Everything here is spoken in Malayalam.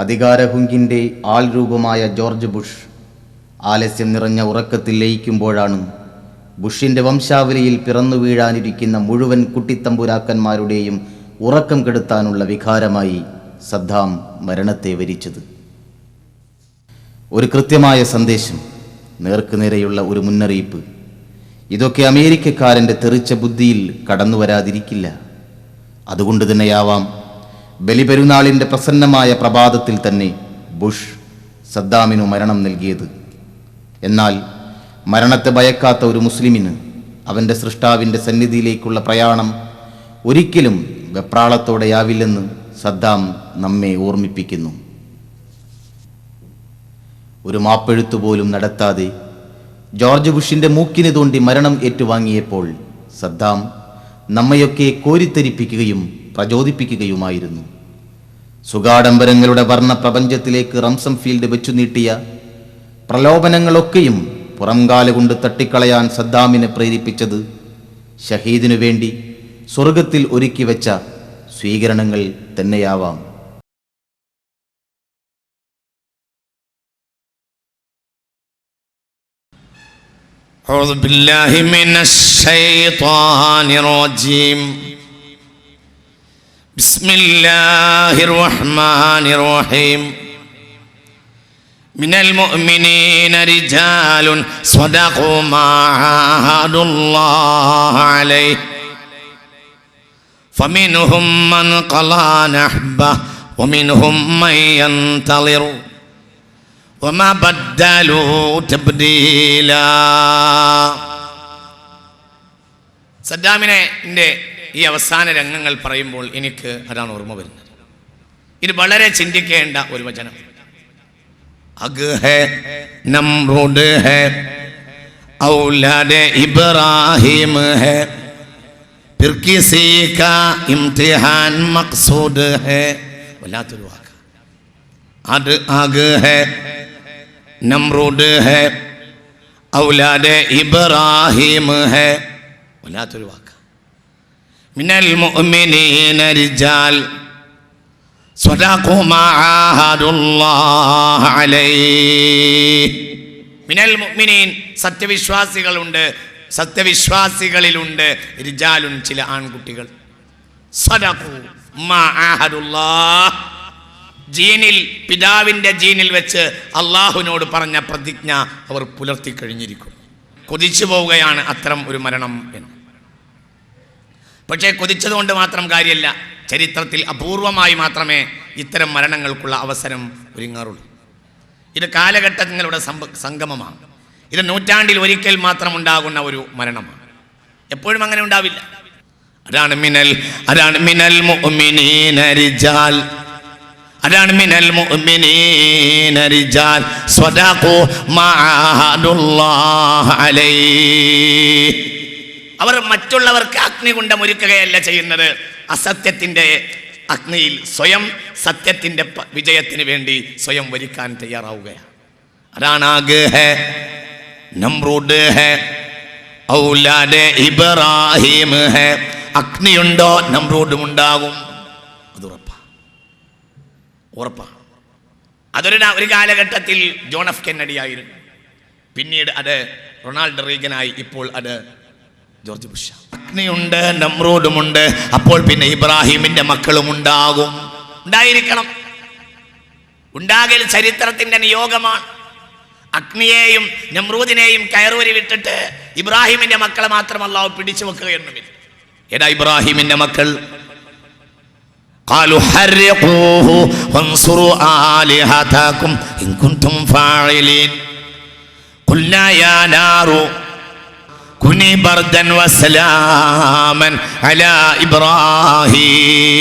അധികാരഹുങ്കിൻ്റെ ആൾരൂപമായ ജോർജ് ബുഷ് ആലസ്യം നിറഞ്ഞ ഉറക്കത്തിൽ ലയിക്കുമ്പോഴാണ് ബുഷിൻ്റെ വംശാവലിയിൽ പിറന്നു വീഴാനിരിക്കുന്ന മുഴുവൻ കുട്ടിത്തമ്പുരാക്കന്മാരുടെയും ഉറക്കം കെടുത്താനുള്ള വികാരമായി സദ്ദാം മരണത്തെ വരിച്ചത്. ഒരു കൃത്യമായ സന്ദേശം, നേർക്കുനേരെയുള്ള ഒരു മുന്നറിയിപ്പ്, ഇതൊക്കെ അമേരിക്കക്കാരൻ്റെ തെറിച്ച ബുദ്ധിയിൽ കടന്നു വരാതിരിക്കില്ല. അതുകൊണ്ട് തന്നെയാവാം ബലിപെരുന്നാളിൻ്റെ പ്രസന്നമായ പ്രഭാതത്തിൽ തന്നെ ബുഷ് സദ്ദാമിനു മരണം നൽകിയത്. എന്നാൽ മരണത്തെ ഭയക്കാത്ത ഒരു മുസ്ലിമിന് അവൻ്റെ സൃഷ്ടാവിൻ്റെ സന്നിധിയിലേക്കുള്ള പ്രയാണം ഒരിക്കലും വെപ്രാളത്തോടെയാവില്ലെന്ന് സദ്ദാം നമ്മെ ഓർമ്മിപ്പിക്കുന്നു. ഒരു മാപ്പെഴുത്തുപോലും നടത്താതെ ജോർജ് ബുഷിൻ്റെ മൂക്കിന് തോണ്ടി മരണം ഏറ്റുവാങ്ങിയപ്പോൾ സദ്ദാം നമ്മയൊക്കെ കോരിത്തരിപ്പിക്കുകയും പ്രചോദിപ്പിക്കുകയുമായിരുന്നു. സുഗാഡംബരങ്ങളുടെ വർണ്ണ പ്രപഞ്ചത്തിലേക്ക് റംസംഫീൽഡ് വെച്ചു നീട്ടിയ പ്രലോഭനങ്ങളൊക്കെയും പുറംകാല കൊണ്ട് തട്ടിക്കളയാൻ സദ്ദാമിനെ പ്രേരിപ്പിച്ചത് ഷഹീദിനു വേണ്ടി സ്വർഗത്തിൽ ഒരുക്കി വെച്ച സ്വീകരണങ്ങൾ തന്നെയാവാം. أعوذ بالله من الشيطان الرجيم بسم الله الرحمن الرحيم من المؤمنين رجال صدقوا ما عاهدوا الله عليه فمنهم من قضى نحبه ومنهم من ينتظر وما بدلوا تبديلا. സദ്ദാമിനെ ഈ അവസാന രംഗങ്ങൾ പറയുമ്പോൾ എനിക്ക് അതാണ് ഓർമ്മ വരുന്നത്. ഇത് വളരെ ചിന്തിക്കേണ്ട ഒരു വചനം. അഗ് ഹേ നമ്രൂദ് ഹേ ഔലാദ് ഇബ്രാഹിം ഹേ ഫിർ കിസി കാ ഇംതിഹാൻ മഖ്സൂദ് ഹേ. വല്ലാത്തൊരു വാക്ക്. അത് അഗ് ഹേ നമ്രൂദ് ഹേ ഔലാദ് ഇബ്രാഹിം ഹേ. വല്ലാത്തൊരു വാക്ക്. മിനൽ മുഅ്മിനീന റിജാൽ സ്വദഖു മാ ആഹദുല്ലാഹി അലൈഹി. മിനൽ മുഅ്മിനീൻ സത്യവിശ്വാസികളുണ്ട്, സത്യവിശ്വാസികളിലുണ്ട് റിജാലുൻ ചില ആൺകുട്ടികൾ. സ്വദഖു മാ ആഹദുല്ലാഹ്, ജീനിൽ പിതാവിൻ്റെ ജീനിൽ വെച്ച് അള്ളാഹുവിനോട് പറഞ്ഞ പ്രതിജ്ഞ അവർ പുലർത്തി കഴിഞ്ഞിരിക്കും. കൊതിച്ചു പോവുകയാണ് അത്തരം ഒരു മരണം എന്ന്. പക്ഷേ കൊതിച്ചതുകൊണ്ട് മാത്രം കാര്യമല്ല. ചരിത്രത്തിൽ അപൂർവമായി മാത്രമേ ഇത്തരം മരണങ്ങൾക്കുള്ള അവസരം ഒരുങ്ങാറുള്ളൂ. ഇത് കാലഘട്ടങ്ങളുടെ സംഗമമാണ്. ഇത് നൂറ്റാണ്ടിൽ ഒരിക്കൽ മാത്രം ഉണ്ടാകുന്ന ഒരു മരണമാണ്. എപ്പോഴും അങ്ങനെ ഉണ്ടാവില്ല. അതാണ് മിനൽ മുഅ്മിനീന റിജാൽ, അതാണ് മിനൽ മുഅ്മിനീന റിജാൽ സ്വദഖു മാ ആഹദുല്ലാഹി അലൈഹി. അവർ മറ്റുള്ളവർക്ക് അഗ്നികുണ്ഡം ഒരുക്കുകയല്ല ചെയ്യുന്നത്, അസത്യത്തിൻ്റെ അഗ്നിയിൽ സ്വയം സത്യത്തിൻ്റെ വിജയത്തിന് വേണ്ടി സ്വയം വരിക്കാൻ തയ്യാറാവുകയാണ്. അതാണ് ആഗ് ഹേ നമ്രൂദ് ഹേ ഔലാദ് ഇബ്രാഹിം ഹേ. അഗ്നിയുണ്ടോ നമ്രൂദും ഉണ്ടാകും, അത് ഉറപ്പാണ്. ഒരു കാലഘട്ടത്തിൽ ജോൺ എഫ് കെന്നഡി ആയിരുന്നു, പിന്നീട് അത് റൊണാൾഡ് റീഗനായി, ഇപ്പോൾ അത് ജോർജ് ബുഷ്. അഗ്നിയുണ്ട്, നമ്രൂദുമുണ്ട്, അപ്പോൾ പിന്നെ ഇബ്രാഹിമിന്റെ മക്കളും ഉണ്ടായിരിക്കണം. ഉണ്ടാകൽ ചരിത്രത്തിന്റെ നിയോഗമാണ്. അഗ്നിയെയും നമ്രൂദിനെയും കയറൂരി വിട്ടിട്ട് ഇബ്രാഹിമിന്റെ മക്കളെ മാത്രം അല്ലാഹു പിടിച്ചു വെക്കുകയൊന്നുമില്ല. ഏതാ ഇബ്രാഹിമിന്റെ മക്കൾ? ഖാലു ഹർഖൂഹു വൻസുറു ആലിഹതകും ഇൻ കുൻതും ഫാഇലീൻ ഖുൽനാ യാ നാറു കുനി ബർദൻ വസലാമൻ അലാ ഇബ്രാഹിം.